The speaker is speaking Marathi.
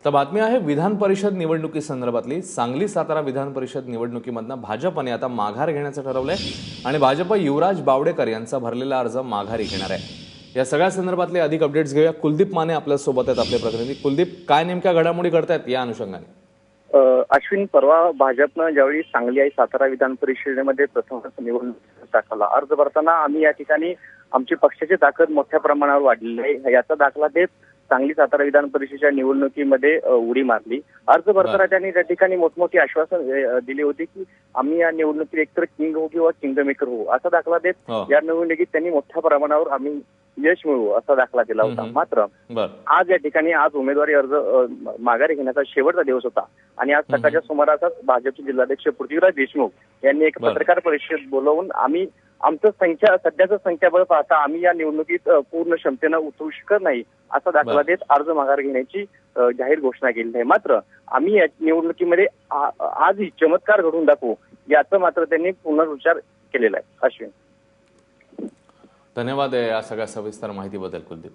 तर बातमी आहे विधान परिषद निवडणुकीसंदर्भातली। सांगली सातारा विधान परिषद निवडणुकीमधनं भाजपने आता माघार घेण्याचं ठरवलंय आणि भाजप युवराज बावडेकर यांचा भरलेला अर्ज माघारी घेणार आहे। या सगळ्या संदर्भातले अधिक अपडेट्स घेऊया। कुलदीप माने आपल्या सोबत आहेत, आपले प्रतिनिधी। कुलदीप, काय नेमक्या घडामोडी घडतायत या अनुषंगाने? अश्विन, परवा भाजपनं ज्यावेळी सांगली आणि सातारा विधान परिषदेमध्ये प्रथमच निवडणूक दाखवला, अर्ज भरताना आम्ही या ठिकाणी आमची पक्षाची ताकद मोठ्या प्रमाणावर वाढलेली आहे याचा दाखला देत सांगली सातारा विधान परिषदेच्या निवडणुकीमध्ये उडी मारली। अर्ज भरताना त्यांनी त्या ठिकाणी मोठमोठी आश्वासन दिली होती की आम्ही या निवडणुकीत एकतर किंग होऊ किंवा किंग मेकर होऊ असा दाखला देत या निवडणुकीत त्यांनी मोठ्या प्रमाणावर आम्ही यश मिळवू असा दाखला दिला होता। मात्र आज या ठिकाणी उमेदवारी अर्ज माघारी घेण्याचा शेवटचा दिवस होता आणि आज सकाळच्या सुमारासच भाजपचे जिल्हाध्यक्ष पृथ्वीराज देशमुख यांनी एक पत्रकार परिषद बोलावून आम्ही आमचं सध्याचं संख्याबळ पाहता आम्ही या निवडणुकीत पूर्ण क्षमतेनं उतरू शकत नाही असा दाखला देत अर्ज माघार घेण्याची जाहीर घोषणा केली आहे। मात्र आम्ही या निवडणुकीमध्ये आजही चमत्कार घडवून दाखवू याचं मात्र त्यांनी पुनरुच्चार केलेला आहे। अश्विन, धन्यवाद या सगळ्या सविस्तर माहितीबद्दल कुलदीप।